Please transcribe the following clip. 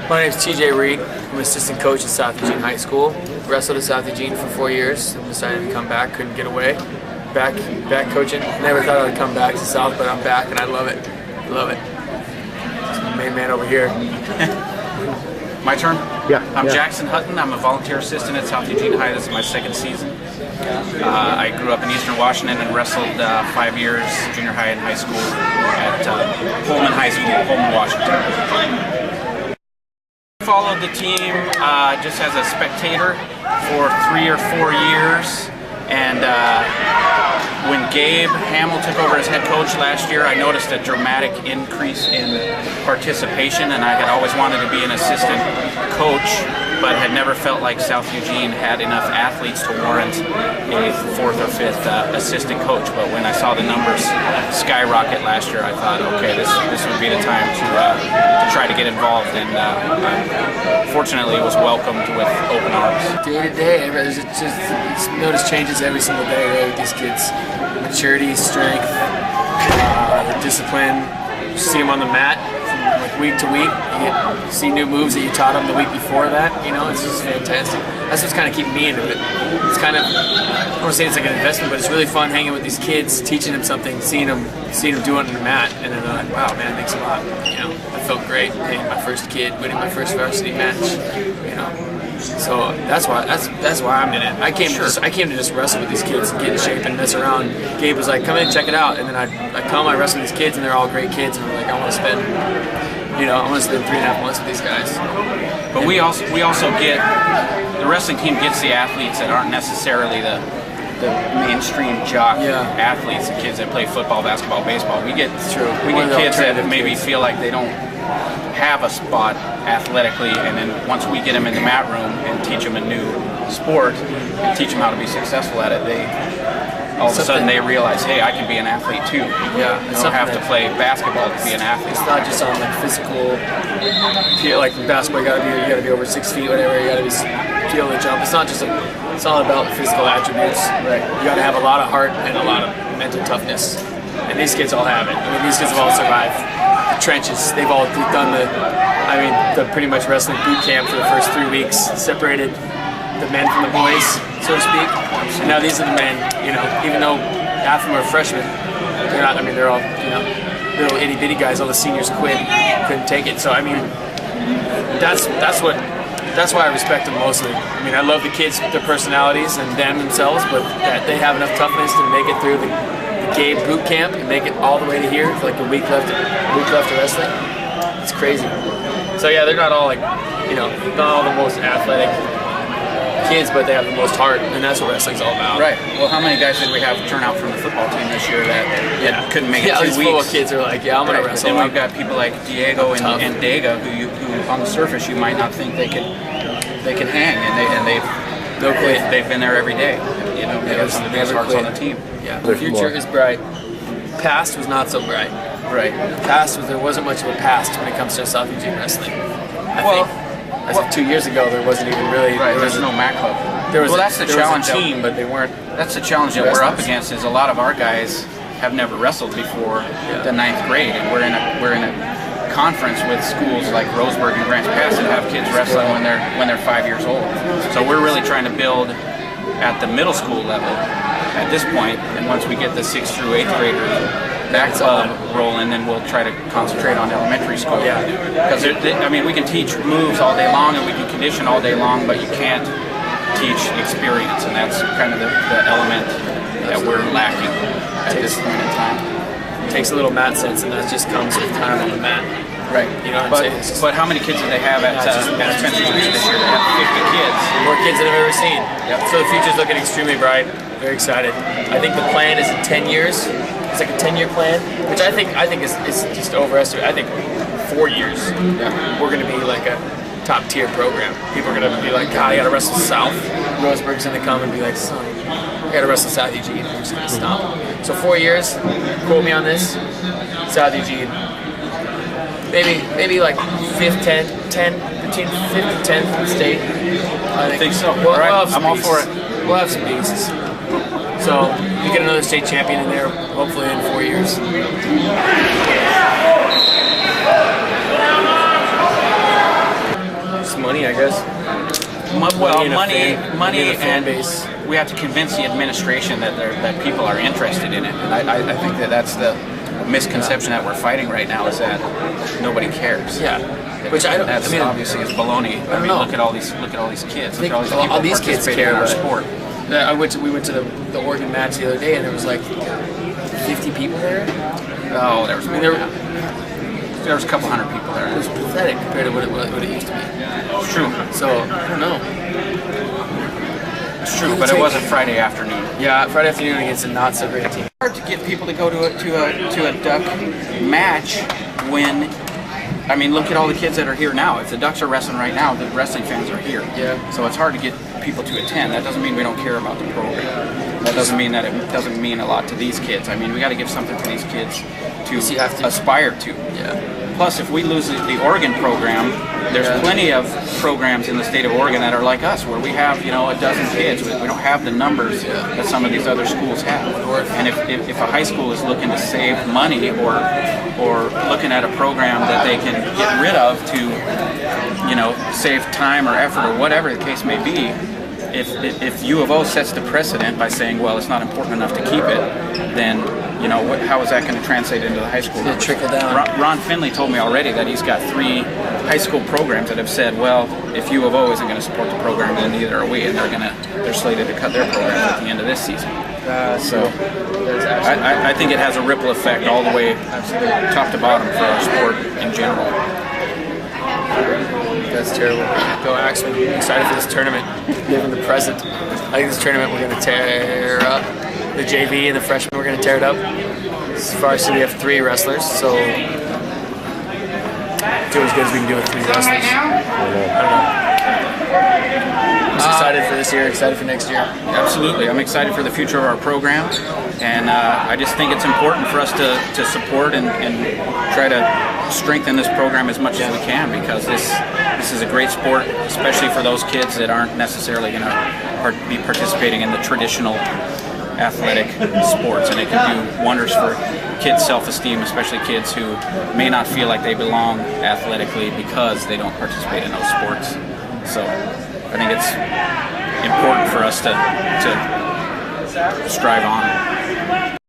My name is TJ Reed. I'm an assistant coach at South Eugene High School. Wrestled at South Eugene for 4 years and decided to come back. Couldn't get away. Back coaching. Never thought I would come back to South, but I'm back and I love it. Love it. It's my main man over here. My turn? Yeah. I'm Jackson Hutton. I'm a volunteer assistant at South Eugene High. This is my second season. I grew up in Eastern Washington and wrestled 5 years, junior high and high school at Pullman High School, Pullman, Washington. Followed the team just as a spectator for 3 or 4 years, and when Gabe Hamill took over as head coach last year, I noticed a dramatic increase in participation, and I had always wanted to be an assistant coach, but had never felt like South Eugene had enough athletes to warrant a 4th or 5th assistant coach. But when I saw the numbers skyrocket last year, I thought, okay, this would be the time to try to get involved, and fortunately was welcomed with open arms. Day to day, just notice changes every single day, really, with these kids. Maturity, strength, discipline. You see them on the mat from like week to week. You see new moves that you taught them the week before that. You know, it's just fantastic. That's what's kind of keeping me into it. It's kind of, I don't want to say it's like an investment, but it's really fun hanging with these kids, teaching them something, seeing them do it on the mat, and then they're like, wow, man, thanks a lot. You know, I felt great being my first kid, winning my first varsity match. You know. So that's why I'm in it. I came to just wrestle with these kids and get in shape and mess around. Gabe was like, come in and check it out, and then I come, I wrestle with these kids, and they're all great kids, and I'm like, I want to spend 3.5 months with these guys. But we also get, the wrestling team gets the athletes that aren't necessarily the mainstream jock athletes, the kids that play football, basketball, baseball. We get kids that maybe feel like they don't have a spot athletically, and then once we get them in the mat room and teach them a new sport and teach them how to be successul at it, all of a sudden they realize, hey, I can be an athlete too. Yeah, I don't have to play basketball to be an athlete. It's not just on like physical, like in basketball, you gotta be over 6 feet, whatever. You gotta be able to jump. It's not just it's all about the physical attributes. Right. You gotta have a lot of heart and a lot of mental toughness, and these kids all have it. I mean, these kids have all survived the trenches. They've all done the pretty much wrestling boot camp for the first 3 weeks, separated the men from the boys, so to speak. And now these are the men, you know, even though half of them are freshmen, they're not, I mean, they're all, you know, little itty bitty guys. All the seniors couldn't take it. So I mean, that's why I respect them mostly. I mean, I love the kids, their personalities and them themselves, but that they have enough toughness to make it through the Gabe boot camp and make it all the way to here for like a week left of wrestling. It's crazy. So yeah, they're not all like, you know, not all the most athletic kids, but they have the most heart, and that's what wrestling's all about. Right. Well, how many guys did we have turn out from the football team this year that couldn't make it 2 weeks? These football kids are like, yeah, I'm gonna wrestle. Then we've got people like Diego and Dega, who on the surface you might not think they can hang, and they've been there every day. You know, they have some of the best hearts on the team. Yeah, the future is bright. Past was not so bright. Right. There wasn't much of a past when it comes to South Eugene wrestling. I think as of 2 years ago, there wasn't even really. Right. There's no MAC club. That's the challenge. There was a team, but they weren't. That's the challenge that we're up against. Is a lot of our guys have never wrestled before the 9th grade, and we're in a conference with schools like Roseburg and Grants Pass that have kids wrestling when they're 5 years old. So we're really trying to build at the middle school level at this point, and once we get the 6th through 8th graders back rolling, then we'll try to concentrate on elementary school. Yeah, because I mean, we can teach moves all day long and we can condition all day long, but you can't teach experience, and that's kind of the element that we're lacking at this point in time. It takes a little mat sense, and that just comes with time on the mat. Right. You know what I'm saying? But how many kids do they have at Spencer Street this year? They have 50 kids. More kids than I've ever seen. Yep. So the future's looking extremely bright. Very excited. I think the plan is in 10 years. It's like a 10-year plan, which I think is just overestimated. I think 4 years, we're going to be like a top-tier program. People are going to be like, God, I got to wrestle South. Roseburg's going to come and be like, son, I got to wrestle South Eugene. We're just going to stop. So 4 years, quote me on this, South Eugene. Maybe like 5th, 10, between 5th and 10th state. I think so. We'll have some I'm all for it. We'll have some pieces. So we get another state champion in there, hopefully in 4 years. money, I guess. Money, and a fan and base. we have to convince the administration that people are interested in it. And I think that's the misconception that we're fighting right now, is that nobody cares. Yeah, which That's obviously is baloney. I mean, look at all these kids. Look at all these people all these kids participating care in our about sport. We went to the Oregon match the other day, and there was like 50 people there. Oh, there was a couple hundred people there. It was pathetic compared to what it used to be. It's true. So I don't know. It's true, but it wasn't Friday afternoon. Yeah, Friday afternoon against a not so great team. It's hard to get people to go to a Duck match when, I mean, look at all the kids that are here now. If the Ducks are wrestling right now, the wrestling fans are here. Yeah. So it's hard to get people to attend. That doesn't mean we don't care about the program. That doesn't mean that it doesn't mean a lot to these kids. I mean, we got to give something for these kids to aspire to. Yeah. Plus, if we lose the Oregon program, there's plenty of programs in the state of Oregon that are like us, where we have, a dozen kids. We don't have the numbers that some of these other schools have. And if a high school is looking to save money or looking at a program that they can get rid of to, save time or effort or whatever the case may be, if U of O sets the precedent by saying, well, it's not important enough to keep it, then how is that going to translate into the high school numbers? Trickle down. Ron Finley told me already that he's got 3 high school programs that have said, well, if U of O isn't going to support the program, then neither are we, and they're slated to cut their programs at the end of this season. So I think it has a ripple effect all the way top to bottom for our sport in general. That's terrible. Go Axemen. I'm excited for this tournament. Given the present, I think this tournament we're going to tear up. The JV and the freshmen, we're going to tear it up. As far as we have 3 wrestlers, so do as good as we can do with 3 wrestlers. I don't know. I'm excited for this year, excited for next year. Absolutely. I'm excited for the future of our program, and I just think it's important for us to support and try to strengthen this program as much as we can, because this is a great sport, especially for those kids that aren't necessarily going to be participating in the traditional athletic sports, and it can do wonders for kids' self-esteem, especially kids who may not feel like they belong athletically because they don't participate in those sports. So I think it's important for us to strive on.